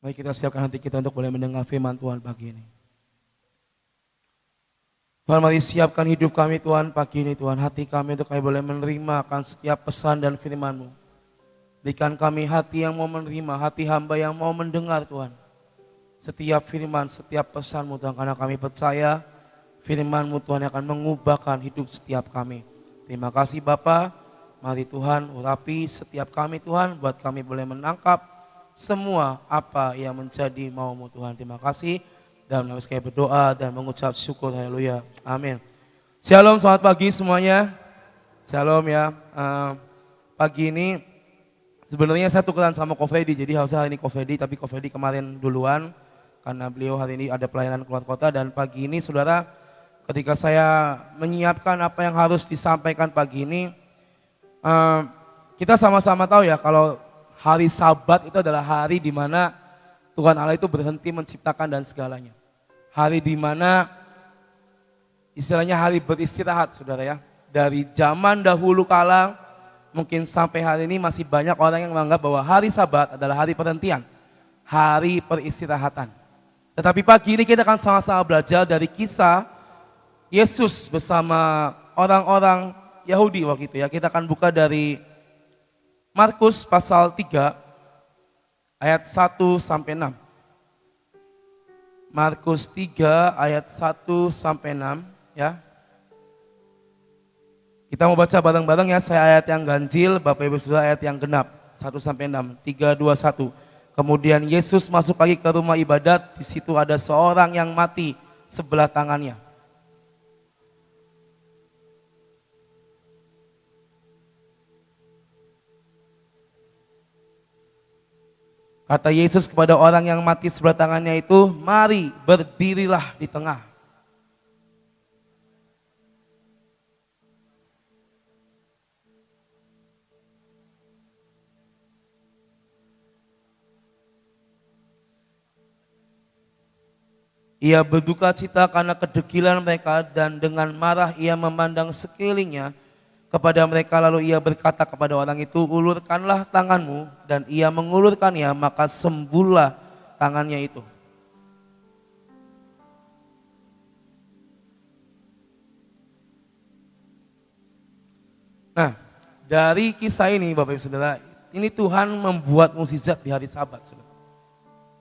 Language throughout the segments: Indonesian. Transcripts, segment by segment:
Mari kita siapkan hati kita untuk boleh mendengar firman Tuhan pagi ini. Tuhan, mari siapkan hidup kami Tuhan pagi ini Tuhan. Hati kami untuk kami boleh menerima akan setiap pesan dan firman-Mu. Berikan kami hati yang mau menerima, hati hamba yang mau mendengar Tuhan. Setiap firman, setiap pesan-Mu Tuhan. Karena kami percaya firman-Mu Tuhan yang akan mengubahkan hidup setiap kami. Terima kasih Bapa. Mari Tuhan urapi setiap kami Tuhan. Buat kami boleh menangkap semua apa yang menjadi mau-Mu Tuhan. Terima kasih. Dan kami sekali berdoa dan mengucap syukur. Haleluya. Amin. Shalom, selamat pagi semuanya. Shalom ya. Pagi ini sebenarnya saya tukeran sama Ko Fedi. Jadi harusnya hari ini Ko Fedi, tapi Ko Fedi kemarin duluan. Karena beliau hari ini ada pelayanan keluar kota. Dan pagi ini saudara, ketika saya menyiapkan apa yang harus disampaikan pagi ini, kita sama-sama tahu ya kalau hari Sabat itu adalah hari di mana Tuhan Allah itu berhenti menciptakan dan segalanya. Hari di mana istilahnya hari beristirahat saudara ya. Dari zaman dahulu kala mungkin sampai hari ini masih banyak orang yang menganggap bahwa hari Sabat adalah hari perhentian. Hari peristirahatan. Tetapi pagi ini kita akan sama-sama belajar dari kisah Yesus bersama orang-orang Yahudi waktu itu ya. Kita akan buka dari Markus pasal 3 ayat 1 sampai 6. Markus 3 ayat 1 sampai 6 ya. Kita mau baca bareng-bareng ya, saya ayat yang ganjil, Bapak Ibu Saudara ayat yang genap. 1 sampai 6, 3, 2, 1. Kemudian Yesus masuk lagi ke rumah ibadat, di situ ada seorang yang mati sebelah tangannya. Kata Yesus kepada orang yang mati sebelah tangannya itu, mari berdirilah di tengah. Ia berduka cita karena kedegilan mereka dan dengan marah ia memandang sekelilingnya kepada mereka, lalu ia berkata kepada orang itu, ulurkanlah tanganmu, dan ia mengulurkannya, maka sembuhlah tangannya itu. Nah, dari kisah ini Bapak Ibu Saudara, ini Tuhan membuat mukjizat di hari Sabat. Saudara.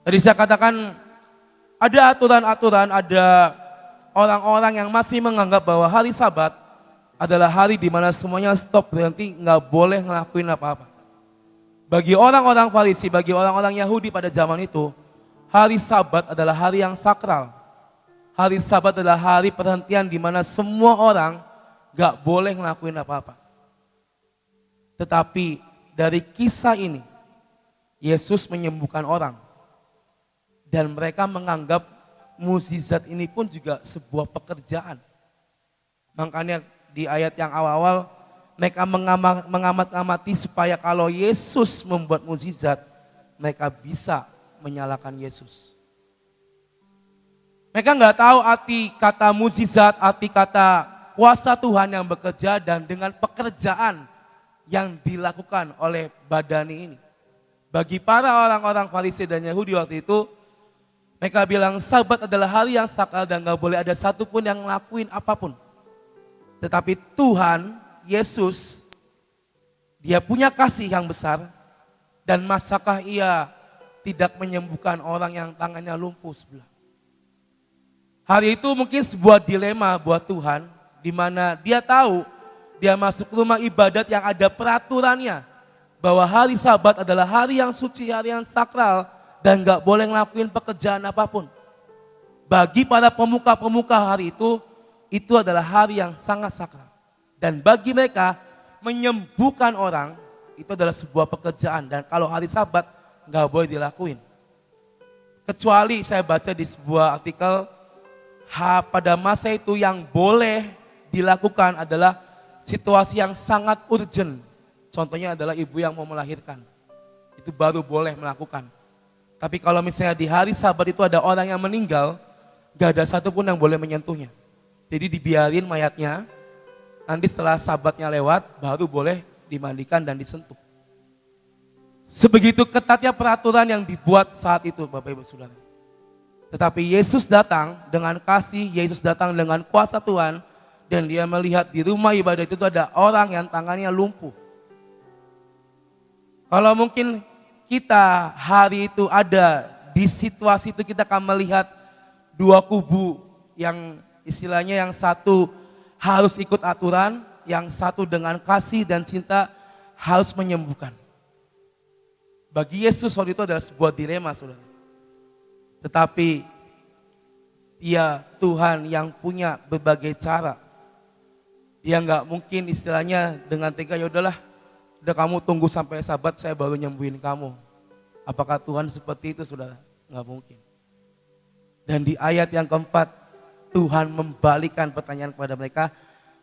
Tadi saya katakan ada aturan-aturan, ada orang-orang yang masih menganggap bahwa hari Sabat adalah hari di mana semuanya stop, berhenti, nggak boleh ngelakuin apa-apa. Bagi orang-orang Farisi, bagi orang-orang Yahudi pada zaman itu, hari Sabat adalah hari yang sakral. Hari Sabat adalah hari perhentian di mana semua orang nggak boleh ngelakuin apa-apa. Tetapi dari kisah ini, Yesus menyembuhkan orang. Dan mereka menganggap mukjizat ini pun juga sebuah pekerjaan. Makanya di ayat yang awal-awal mereka mengamat-amati supaya kalau Yesus membuat mukjizat, mereka bisa menyalahkan Yesus. Mereka nggak tahu arti kata mukjizat, arti kata kuasa Tuhan yang bekerja dan dengan pekerjaan yang dilakukan oleh badani ini. Bagi para orang-orang Farisi dan Yahudi waktu itu, mereka bilang Sabat adalah hari yang sakral dan gak boleh ada satupun yang ngelakuin apapun. Tetapi Tuhan, Yesus, dia punya kasih yang besar. Dan masakah ia tidak menyembuhkan orang yang tangannya lumpuh sebelah. Hari itu mungkin sebuah dilema buat Tuhan. Di mana dia tahu, dia masuk rumah ibadat yang ada peraturannya. Bahwa hari Sabat adalah hari yang suci, hari yang sakral. Dan gak boleh ngelakuin pekerjaan apapun. Bagi para pemuka-pemuka hari itu adalah hari yang sangat sakral. Dan bagi mereka, menyembuhkan orang, itu adalah sebuah pekerjaan. Dan kalau hari Sabat, gak boleh dilakuin. Kecuali saya baca di sebuah artikel, pada masa itu yang boleh dilakukan adalah situasi yang sangat urgent. Contohnya adalah ibu yang mau melahirkan. Itu baru boleh melakukan. Tapi kalau misalnya di hari Sabat itu ada orang yang meninggal, gak ada satupun yang boleh menyentuhnya. Jadi dibiarin mayatnya, nanti setelah Sabatnya lewat, baru boleh dimandikan dan disentuh. Sebegitu ketatnya peraturan yang dibuat saat itu Bapak Ibu Saudara. Tetapi Yesus datang dengan kasih, Yesus datang dengan kuasa Tuhan. Dan dia melihat di rumah ibadah itu ada orang yang tangannya lumpuh. Kalau mungkin kita hari itu ada di situasi itu, kita akan melihat dua kubu yang istilahnya yang satu harus ikut aturan, yang satu dengan kasih dan cinta harus menyembuhkan. Bagi Yesus waktu itu adalah sebuah dilema, saudara. Tetapi dia Tuhan yang punya berbagai cara. Dia nggak mungkin istilahnya dengan tega, ya udahlah, udah kamu tunggu sampai Sabat saya baru nyembuhin kamu. Apakah Tuhan seperti itu, saudara? Nggak mungkin. Dan di ayat yang keempat, Tuhan membalikan pertanyaan kepada mereka,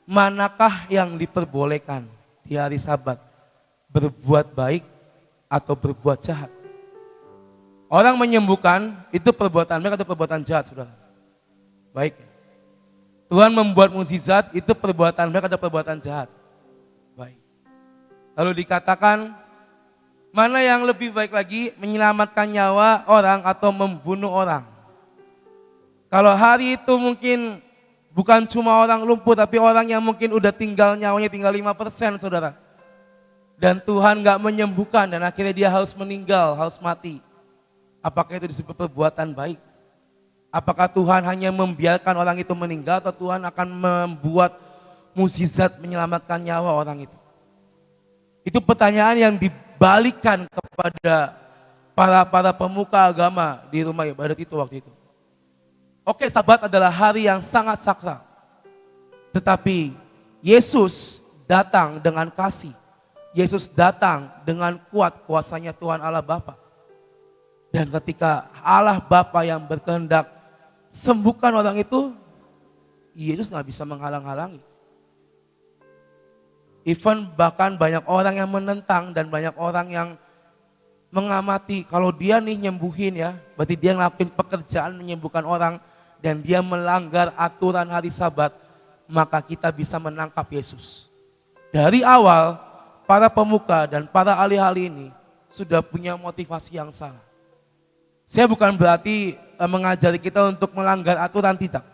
manakah yang diperbolehkan di hari Sabat? Berbuat baik atau berbuat jahat? Orang menyembuhkan itu perbuatan baik atau perbuatan jahat, saudara? Baik. Tuhan membuat mukjizat itu perbuatan baik atau perbuatan jahat? Baik. Lalu dikatakan, mana yang lebih baik lagi, menyelamatkan nyawa orang atau membunuh orang? Kalau hari itu mungkin bukan cuma orang lumpuh, tapi orang yang mungkin udah tinggal nyawanya tinggal 5%, saudara. Dan Tuhan gak menyembuhkan dan akhirnya dia harus meninggal, harus mati. Apakah itu disebut perbuatan baik? Apakah Tuhan hanya membiarkan orang itu meninggal atau Tuhan akan membuat mukjizat menyelamatkan nyawa orang itu? Itu pertanyaan yang dibalikan kepada para pemuka agama di rumah ibadat itu waktu itu. Oke, Sabat adalah hari yang sangat sakral. Tetapi Yesus datang dengan kasih. Yesus datang dengan kuat kuasanya Tuhan Allah Bapa. Dan ketika Allah Bapa yang berkehendak sembuhkan orang itu, Yesus gak bisa menghalang-halangi. Even bahkan banyak orang yang menentang dan banyak orang yang mengamati, kalau dia nih nyembuhin ya, berarti dia ngelakuin pekerjaan menyembuhkan orang dan dia melanggar aturan hari Sabat, maka kita bisa menangkap Yesus. Dari awal, para pemuka dan para ahli-ahli ini sudah punya motivasi yang salah. Saya bukan berarti mengajari kita untuk melanggar aturan, tidak.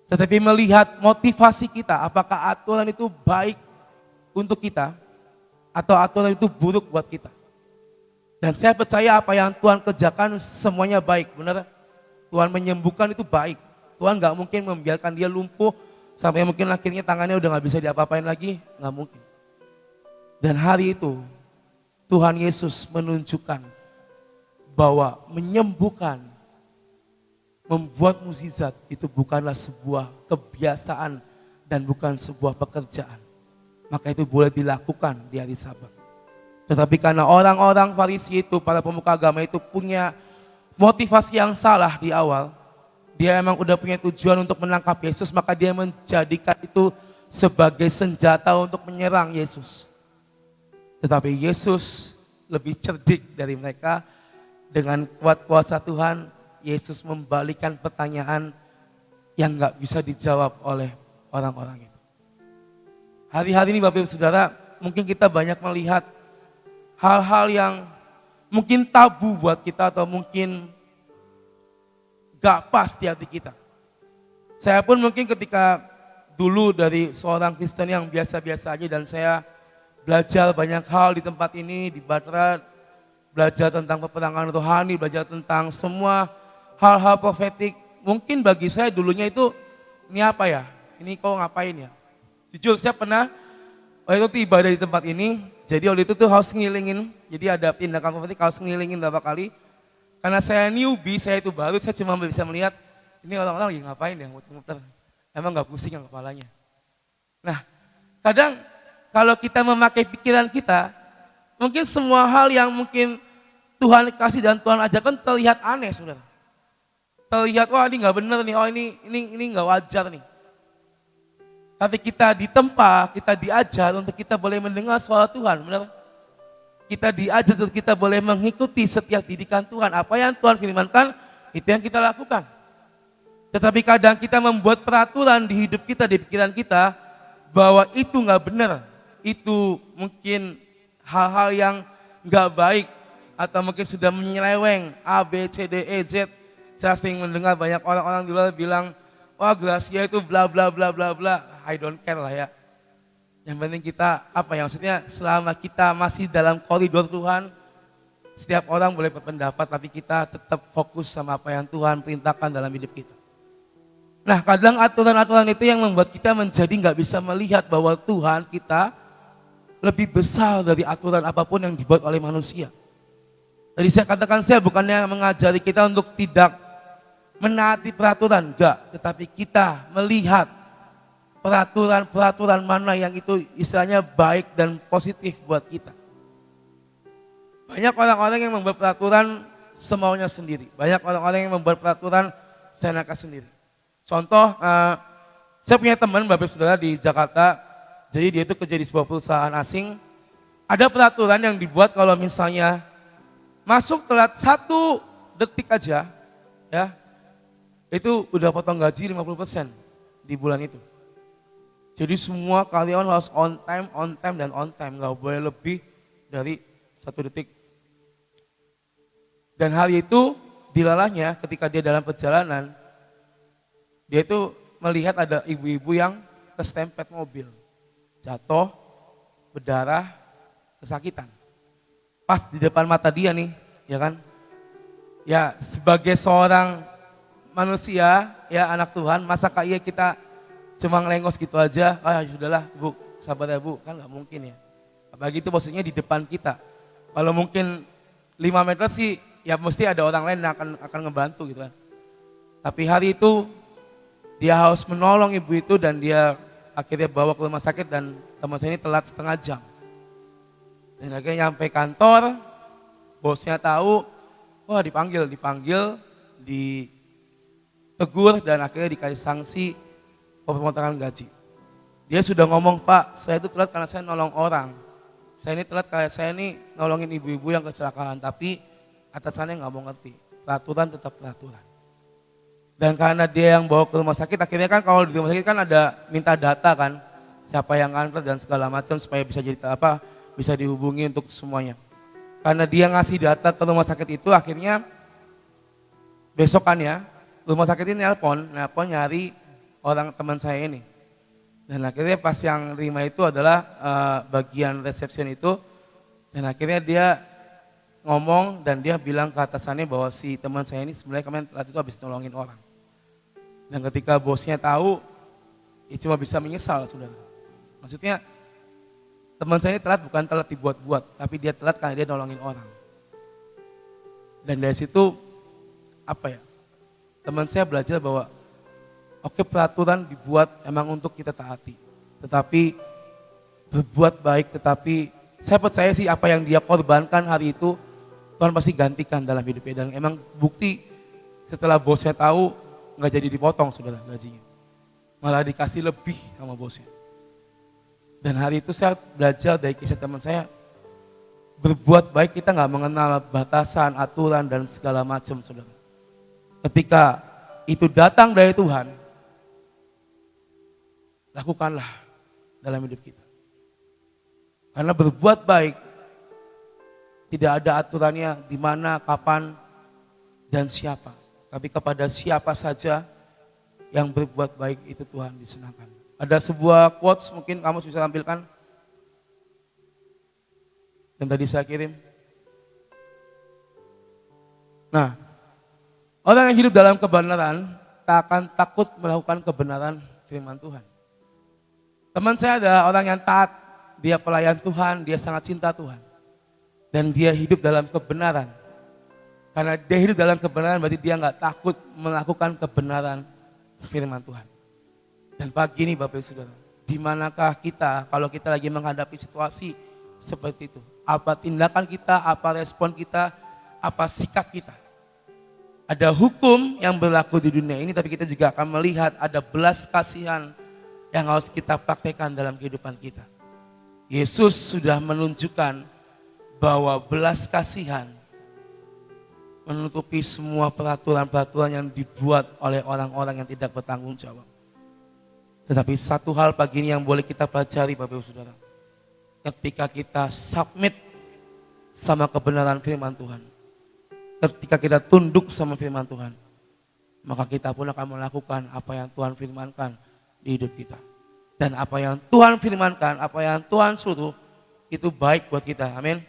Tetapi melihat motivasi kita, apakah aturan itu baik untuk kita atau aturan itu buruk buat kita. Dan saya percaya apa yang Tuhan kerjakan semuanya baik, benar? Tuhan menyembuhkan itu baik. Tuhan gak mungkin membiarkan dia lumpuh sampai mungkin akhirnya tangannya udah gak bisa diapa-apain lagi, gak mungkin. Dan hari itu Tuhan Yesus menunjukkan bahwa menyembuhkan, membuat mukjizat itu bukanlah sebuah kebiasaan dan bukan sebuah pekerjaan. Maka itu boleh dilakukan di hari Sabat. Tetapi karena orang-orang Farisi itu, para pemuka agama itu punya motivasi yang salah di awal, dia emang udah punya tujuan untuk menangkap Yesus, maka dia menjadikan itu sebagai senjata untuk menyerang Yesus. Tetapi Yesus lebih cerdik dari mereka. Dengan kuat kuasa Tuhan, Yesus membalikan pertanyaan yang gak bisa dijawab oleh orang-orang itu. Hari-hari ini Bapak Ibu Saudara, mungkin kita banyak melihat hal-hal yang mungkin tabu buat kita atau mungkin gak pas di hati kita. Saya pun mungkin ketika dulu dari seorang Kristen yang biasa-biasa aja dan saya belajar banyak hal di tempat ini, di Batra, belajar tentang peperangan rohani, belajar tentang semua hal-hal profetik. Mungkin bagi saya dulunya itu, ini apa ya? Ini kau ngapain ya? Jujur saya pernah, waktu itu ibadah di tempat ini, jadi waktu itu tuh harus ngilingin, jadi ada tindakan profetik harus ngilingin beberapa kali. Karena saya newbie, saya itu baru, saya cuma bisa melihat, ini orang-orang lagi ngapain ya, muter-muter. Emang gak pusing yang kepalanya. Nah, kadang kalau kita memakai pikiran kita, mungkin semua hal yang mungkin Tuhan kasih dan Tuhan ajarkan terlihat aneh, saudara. Terlihat, wah ini gak bener nih, oh ini gak wajar nih. Tapi kita ditempa, kita diajar untuk kita boleh mendengar suara Tuhan, benar? Kita diajar untuk kita boleh mengikuti setiap didikan Tuhan. Apa yang Tuhan firmankan, itu yang kita lakukan. Tetapi kadang kita membuat peraturan di hidup kita, di pikiran kita, bahwa itu gak benar. Itu mungkin hal-hal yang nggak baik atau mungkin sudah menyeleweng A, B, C, D, E, Z. Saya sering mendengar banyak orang-orang di luar bilang, wah Gracia itu bla bla bla bla bla. I don't care lah ya. Yang penting kita apa ya maksudnya selama kita masih dalam koridor Tuhan, setiap orang boleh berpendapat tapi kita tetap fokus sama apa yang Tuhan perintahkan dalam hidup kita. Nah kadang aturan-aturan itu yang membuat kita menjadi nggak bisa melihat bahwa Tuhan kita lebih besar dari aturan apapun yang dibuat oleh manusia. Tadi saya katakan saya bukannya mengajari kita untuk tidak menaati peraturan, enggak. Tetapi kita melihat peraturan-peraturan mana yang itu istilahnya baik dan positif buat kita. Banyak orang-orang yang membuat peraturan semaunya sendiri. Banyak orang-orang yang membuat peraturan seenaknya sendiri. Contoh, saya punya teman Bapak Saudara di Jakarta, jadi dia itu kerja di sebuah perusahaan asing. Ada peraturan yang dibuat kalau misalnya masuk telat 1 detik aja, ya itu udah potong gaji 50% di bulan itu. Jadi semua karyawan harus on time, dan on time. Gak boleh lebih dari 1 detik. Dan hari itu dilalahnya ketika dia dalam perjalanan, dia itu melihat ada ibu-ibu yang kesempet mobil. Jatuh, berdarah, kesakitan. Pas di depan mata dia nih, ya kan? Ya sebagai seorang manusia, ya anak Tuhan, masa kayak kita cuma ngelengos gitu aja, sudahlah Bu, sabar ya Bu, kan gak mungkin ya. Apalagi itu maksudnya di depan kita. Kalau mungkin 5 meter sih, ya mesti ada orang lain yang akan ngebantu gitu kan. Tapi hari itu, dia harus menolong ibu itu dan dia akhirnya bawa ke rumah sakit dan teman saya ini telat setengah jam. Dan akhirnya nyampe kantor, bosnya tahu, wah dipanggil, ditegur dan akhirnya dikasih sanksi pemotongan gaji. Dia sudah ngomong, Pak, saya itu telat karena saya nolong orang. Saya ini telat karena saya ini nolongin ibu-ibu yang kecelakaan, tapi atasannya nggak mau ngerti. Peraturan tetap peraturan. Dan karena dia yang bawa ke rumah sakit, akhirnya kan kalau di rumah sakit kan ada minta data kan, siapa yang nganter dan segala macam supaya bisa jadi bisa dihubungi untuk semuanya. Karena dia ngasih data ke rumah sakit itu, akhirnya besokannya rumah sakit ini nelpon nyari orang teman saya ini. Dan akhirnya pas yang terima itu adalah bagian resepsi itu, dan akhirnya dia ngomong dan dia bilang ke atasannya bahwa si teman saya ini sebenarnya kemarin telat itu habis nolongin orang. Dan ketika bosnya tahu, ya cuma bisa menyesal, saudara. Maksudnya teman saya ini telat bukan telat dibuat-buat, tapi dia telat karena dia nolongin orang. Dan dari situ teman saya belajar bahwa oke, peraturan dibuat emang untuk kita taati, tetapi berbuat baik, tetapi saya percaya sih apa yang dia korbankan hari itu Tuhan pasti gantikan dalam hidupnya. Dan emang bukti setelah bosnya tahu nggak jadi dipotong saudara gajinya, malah dikasih lebih sama bosnya. Dan hari itu saya belajar dari kisah teman saya, berbuat baik kita nggak mengenal batasan, aturan dan segala macam saudara. Ketika itu datang dari Tuhan, lakukanlah dalam hidup kita. Karena berbuat baik tidak ada aturannya di mana, kapan, dan siapa. Tapi kepada siapa saja yang berbuat baik itu Tuhan disenangkan. Ada sebuah quotes mungkin kamu bisa tampilkan. Yang tadi saya kirim. Nah, orang yang hidup dalam kebenaran tak akan takut melakukan kebenaran firman Tuhan. Teman saya ada orang yang taat, dia pelayan Tuhan, dia sangat cinta Tuhan. Dan dia hidup dalam kebenaran. Karena dia hidup dalam kebenaran berarti dia nggak takut melakukan kebenaran firman Tuhan. Dan pagi ini Bapak Ibu Saudara, di manakah kita kalau kita lagi menghadapi situasi seperti itu? Apa tindakan kita, apa respon kita, apa sikap kita? Ada hukum yang berlaku di dunia ini, tapi kita juga akan melihat ada belas kasihan yang harus kita praktekkan dalam kehidupan kita. Yesus sudah menunjukkan bahwa belas kasihan menutupi semua peraturan-peraturan yang dibuat oleh orang-orang yang tidak bertanggung jawab. Tetapi satu hal pagi ini yang boleh kita pelajari Bapak Ibu Saudara. Ketika kita submit sama kebenaran firman Tuhan. Ketika kita tunduk sama firman Tuhan, maka kita pun akan melakukan apa yang Tuhan firmankan di hidup kita. Dan apa yang Tuhan firmankan, apa yang Tuhan suruh, itu baik buat kita. Amin.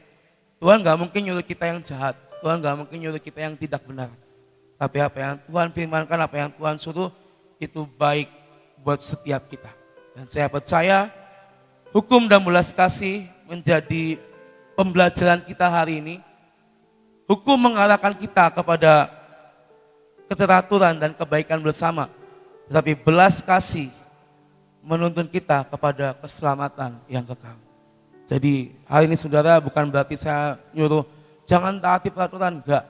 Tuhan gak mungkin nyuruh kita yang jahat. Tuhan gak mungkin nyuruh kita yang tidak benar. Tapi apa yang Tuhan firmankan, apa yang Tuhan suruh, itu baik buat setiap kita. Dan saya percaya hukum dan belas kasih menjadi pembelajaran kita hari ini. Hukum mengarahkan kita kepada keteraturan dan kebaikan bersama. Tetapi belas kasih menuntun kita kepada keselamatan yang kekal. Jadi hari ini saudara, bukan berarti saya nyuruh jangan taati peraturan, enggak.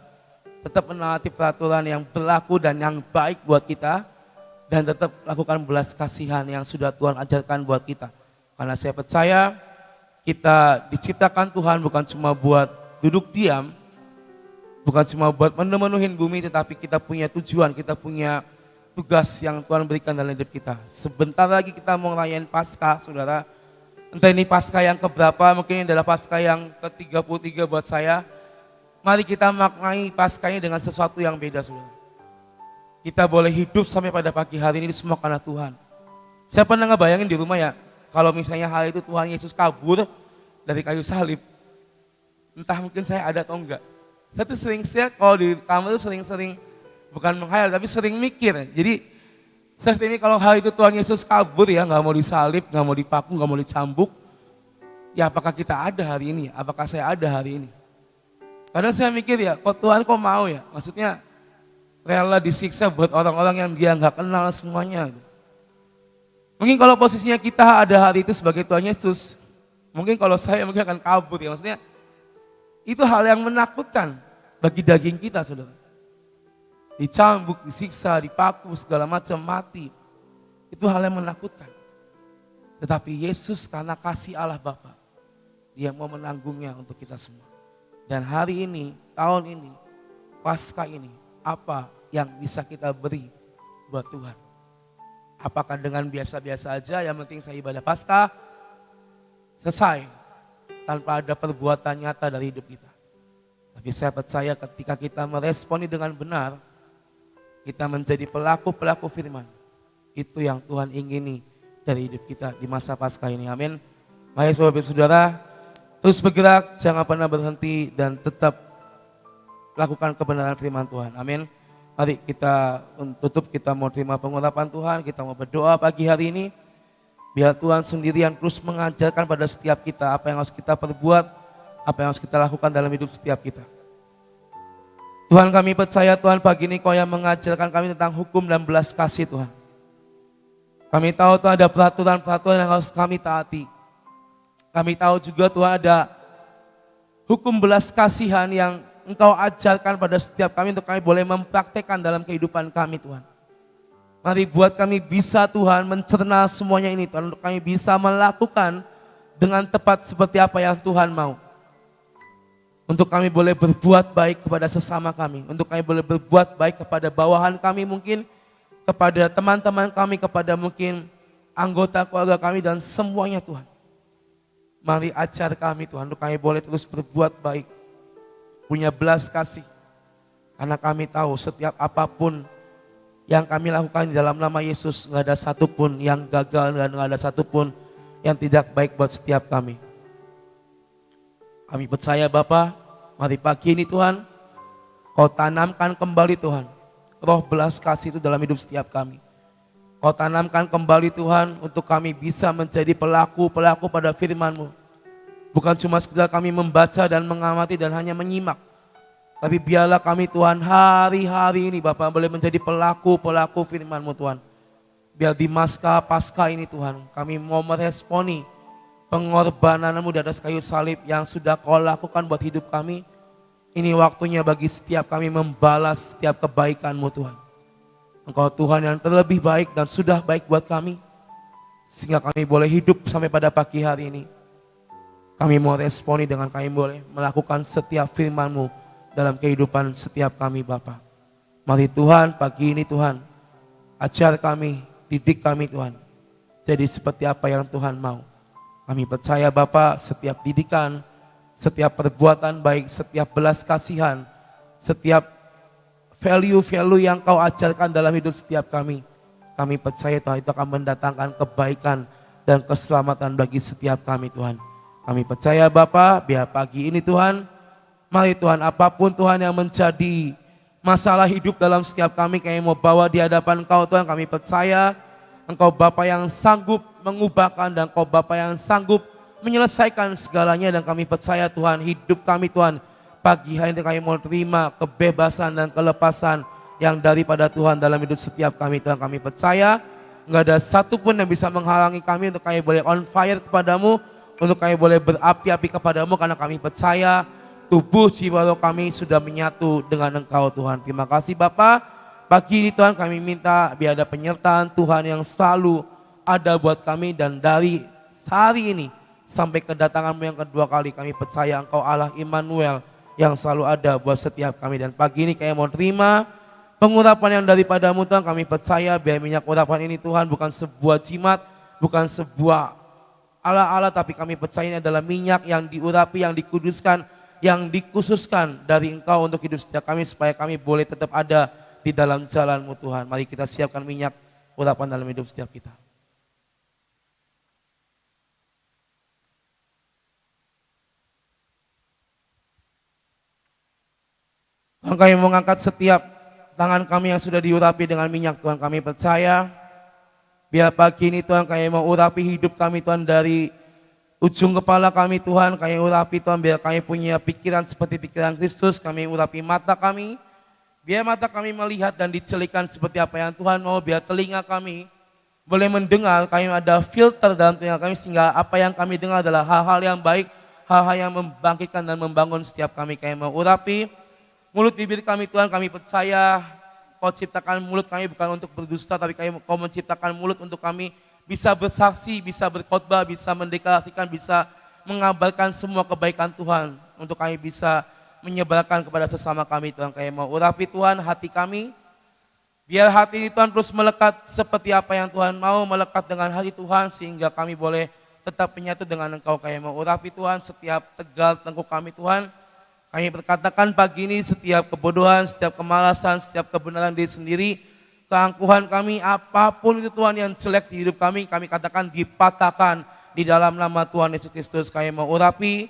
Tetap menaati peraturan yang berlaku dan yang baik buat kita. Dan tetap lakukan belas kasihan yang sudah Tuhan ajarkan buat kita. Karena saya percaya kita diciptakan Tuhan bukan cuma buat duduk diam, bukan cuma buat memenuhi bumi, tetapi kita punya tujuan, kita punya tugas yang Tuhan berikan dalam hidup kita. Sebentar lagi kita mau ngerayain Paskah, saudara. Entah ini Paskah yang keberapa, mungkin ini adalah Paskah yang ke-33 buat saya. Mari kita maknai Paskah ini dengan sesuatu yang beda, saudara. Kita boleh hidup sampai pada pagi hari ini semua karena Tuhan. Saya pernah ngebayangin di rumah ya, kalau misalnya hari itu Tuhan Yesus kabur dari kayu salib. Entah mungkin saya ada atau enggak. Saya tuh saya kalau di kamar tuh sering-sering, bukan menghayal tapi sering mikir. Jadi saya ini kalau hari itu Tuhan Yesus kabur ya, gak mau disalib, gak mau dipaku, gak mau dicambuk. Ya apakah kita ada hari ini? Apakah saya ada hari ini? Kadang saya mikir ya, kok Tuhan kok mau ya? Maksudnya rela disiksa buat orang-orang yang dia gak kenal semuanya. Mungkin kalau posisinya kita ada hari itu sebagai Tuhan Yesus, mungkin kalau saya mungkin akan kabur ya. Maksudnya itu hal yang menakutkan bagi daging kita, saudara. Dicambuk, disiksa, dipaku, segala macam, mati. Itu hal yang menakutkan. Tetapi Yesus karena kasih Allah Bapa, Dia mau menanggungnya untuk kita semua. Dan hari ini, tahun ini, Paskah ini, apa yang bisa kita beri buat Tuhan? Apakah dengan biasa-biasa aja, yang penting saya ibadah Paskah, selesai, tanpa ada perbuatan nyata dari hidup kita. Tapi saya percaya ketika kita meresponi dengan benar, kita menjadi pelaku-pelaku firman. Itu yang Tuhan ingini dari hidup kita di masa Paskah ini. Amin. Mari saudara, terus bergerak, jangan pernah berhenti dan tetap lakukan kebenaran firman Tuhan. Amin. Mari kita tutup, kita mau terima pengurapan Tuhan, kita mau berdoa pagi hari ini. Biar Tuhan sendirian terus mengajarkan pada setiap kita apa yang harus kita perbuat, apa yang harus kita lakukan dalam hidup setiap kita. Tuhan, kami percaya Tuhan pagi ini Kau yang mengajarkan kami tentang hukum dan belas kasih Tuhan. Kami tahu Tuhan ada peraturan-peraturan yang harus kami taati. Kami tahu juga Tuhan ada hukum belas kasihan yang Engkau ajarkan pada setiap kami untuk kami boleh mempraktekkan dalam kehidupan kami Tuhan. Mari buat kami bisa Tuhan mencerna semuanya ini Tuhan, untuk kami bisa melakukan dengan tepat seperti apa yang Tuhan mau. Untuk kami boleh berbuat baik kepada sesama kami, untuk kami boleh berbuat baik kepada bawahan kami mungkin, kepada teman-teman kami, kepada mungkin anggota keluarga kami dan semuanya Tuhan. Mari ajar kami Tuhan, untuk kami boleh terus berbuat baik, punya belas kasih. Karena kami tahu setiap apapun yang kami lakukan di dalam nama Yesus, gak ada satupun yang gagal dan gak ada satupun yang tidak baik buat setiap kami. Kami percaya Bapa, mari pagi ini Tuhan, Kau tanamkan kembali Tuhan, roh belas kasih itu dalam hidup setiap kami. Kau tanamkan kembali Tuhan untuk kami bisa menjadi pelaku-pelaku pada firman-Mu. Bukan cuma sekedar kami membaca dan mengamati dan hanya menyimak. Tapi biarlah kami Tuhan hari-hari ini Bapak boleh menjadi pelaku-pelaku firman-Mu Tuhan. Biar di masa Paskah ini Tuhan kami mau meresponi pengorbanan-Mu di atas kayu salib yang sudah Kau lakukan buat hidup kami. Ini waktunya bagi setiap kami membalas setiap kebaikan-Mu Tuhan. Engkau Tuhan yang terlebih baik dan sudah baik buat kami. Sehingga kami boleh hidup sampai pada pagi hari ini. Kami mau responi dengan kami boleh melakukan setiap firman-Mu dalam kehidupan setiap kami Bapa. Mari Tuhan pagi ini Tuhan, ajar kami, didik kami Tuhan. Jadi seperti apa yang Tuhan mau. Kami percaya Bapa setiap didikan, setiap perbuatan baik, setiap belas kasihan, setiap value-value yang Kau ajarkan dalam hidup setiap kami. Kami percaya Tuhan itu akan mendatangkan kebaikan dan keselamatan bagi setiap kami Tuhan. Kami percaya Bapa, biar pagi ini Tuhan, mari Tuhan apapun Tuhan yang menjadi masalah hidup dalam setiap kami mau bawa di hadapan Engkau Tuhan, kami percaya Engkau Bapa yang sanggup mengubahkan dan Engkau Bapa yang sanggup menyelesaikan segalanya, dan kami percaya Tuhan hidup kami Tuhan pagi hari ini kami mau terima kebebasan dan kelepasan yang daripada Tuhan dalam hidup setiap kami Tuhan. Kami percaya nggak ada satupun yang bisa menghalangi kami untuk kami boleh on fire kepadamu, untuk kami boleh berapi-api kepadamu, karena kami percaya tubuh jiwa roh kami sudah menyatu dengan Engkau Tuhan. Terima kasih Bapa. Pagi ini Tuhan kami minta biar ada penyertaan Tuhan yang selalu ada buat kami, dan dari hari ini sampai kedatangan-Mu yang kedua kali kami percaya Engkau Allah Immanuel yang selalu ada buat setiap kami. Dan pagi ini kami mau terima pengurapan yang daripada-Mu Tuhan. Kami percaya biar minyak urapan ini Tuhan bukan sebuah jimat, bukan sebuah ala-ala, tapi kami percaya ini adalah minyak yang diurapi, yang dikuduskan, yang dikhususkan dari Engkau untuk hidup setiap kami, supaya kami boleh tetap ada di dalam jalan-Mu Tuhan. Mari kita siapkan minyak urapan dalam hidup setiap kita. Tuhan, kami mengangkat setiap tangan kami yang sudah diurapi dengan minyak Tuhan. Kami percaya biar pagi ini Tuhan kami mau urapi hidup kami Tuhan, dari ujung kepala kami Tuhan, kami urapi Tuhan biar kami punya pikiran seperti pikiran Kristus. Kami urapi mata kami, biar mata kami melihat dan dicelikan seperti apa yang Tuhan mau. Biar telinga kami boleh mendengar, kami ada filter dalam telinga kami, sehingga apa yang kami dengar adalah hal-hal yang baik, hal-hal yang membangkitkan dan membangun setiap kami. Kami mau urapi mulut bibir kami Tuhan. Kami percaya Kau ciptakan mulut kami bukan untuk berdusta, tapi Kau menciptakan mulut untuk kami bisa bersaksi, bisa berkhotbah, bisa mendeklarasikan, bisa mengabarkan semua kebaikan Tuhan, untuk kami bisa menyebarkan kepada sesama kami Tuhan. Kami mau urapi Tuhan hati kami, biar hati ini Tuhan terus melekat seperti apa yang Tuhan mau, melekat dengan hati Tuhan, sehingga kami boleh tetap menyatu dengan Engkau. Kami mau urapi Tuhan setiap tegal tengkuk kami Tuhan. Kami berkatakan pagi ini setiap kebodohan, setiap kemalasan, setiap kebenaran diri sendiri, keangkuhan kami, apapun itu Tuhan yang jelek di hidup kami katakan dipatahkan di dalam nama Tuhan Yesus Kristus. Kami mau urapi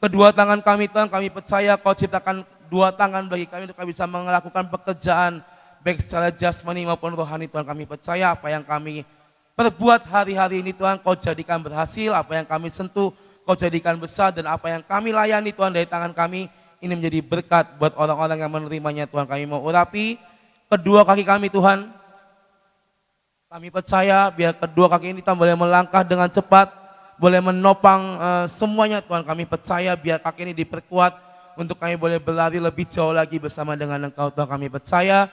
kedua tangan kami Tuhan. Kami percaya Kau ciptakan dua tangan bagi kami untuk kami bisa melakukan pekerjaan baik secara jasmani maupun rohani Tuhan. Kami percaya apa yang kami perbuat hari-hari ini Tuhan Kau jadikan berhasil, apa yang kami sentuh Kau jadikan besar, dan apa yang kami layani Tuhan dari tangan kami ini menjadi berkat buat orang-orang yang menerimanya Tuhan. Kami mau urapi kedua kaki kami Tuhan. Kami percaya biar kedua kaki ini Tuhan boleh melangkah dengan cepat, boleh menopang semuanya Tuhan. Kami percaya biar kaki ini diperkuat untuk kami boleh berlari lebih jauh lagi bersama dengan Engkau Tuhan. Kami percaya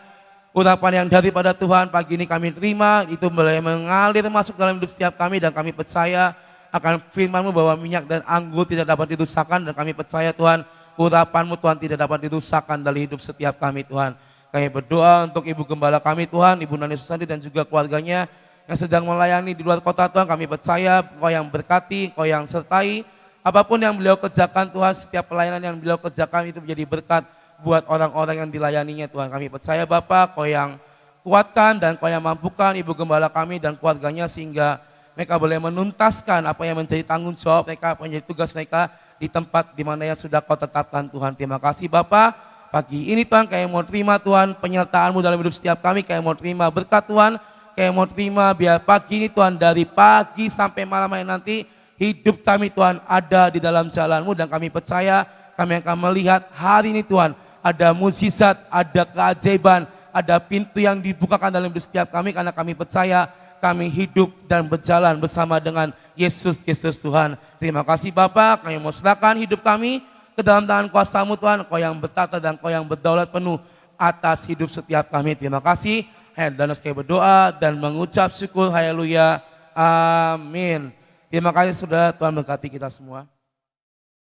urapan yang daripada Tuhan pagi ini kami terima, itu boleh mengalir masuk dalam hidup setiap kami, dan kami percaya akan firman-Mu bahwa minyak dan anggur tidak dapat dirusakkan, dan kami percaya Tuhan urapan-Mu Tuhan tidak dapat dirusakkan dari hidup setiap kami Tuhan. Kami berdoa untuk Ibu Gembala kami Tuhan, Ibu Nani Susanti dan juga keluarganya yang sedang melayani di luar kota Tuhan. Kami percaya Kau yang berkati, Kau yang sertai, apapun yang beliau kerjakan Tuhan, setiap pelayanan yang beliau kerjakan itu menjadi berkat buat orang-orang yang dilayaninya Tuhan. Kami percaya Bapa, Kau yang kuatkan dan Kau yang mampukan Ibu Gembala kami dan keluarganya, sehingga mereka boleh menuntaskan apa yang menjadi tanggung jawab mereka, apa yang menjadi tugas mereka di tempat di mana yang sudah Kau tetapkan Tuhan. Terima kasih Bapa. Pagi ini Tuhan kami mau terima Tuhan penyertaan-Mu dalam hidup setiap kami. Kami mau terima berkat Tuhan. Kami mau terima biar pagi ini Tuhan, dari pagi sampai malam hari nanti hidup kami Tuhan ada di dalam jalan-Mu, dan kami percaya kami akan melihat hari ini Tuhan ada mukjizat, ada keajaiban, ada pintu yang dibukakan dalam hidup setiap kami, karena kami percaya kami hidup dan berjalan bersama dengan Yesus Kristus Tuhan. Terima kasih Bapa, kami mau serahkan hidup kami ke dalam tangan kuasa-Mu Tuhan. Kau yang bertata dan Kau yang berdaulat penuh atas hidup setiap kami. Terima kasih. Dan sekali berdoa dan mengucap syukur. Haleluya. Amin. Terima kasih saudara, Tuhan berkati kita semua.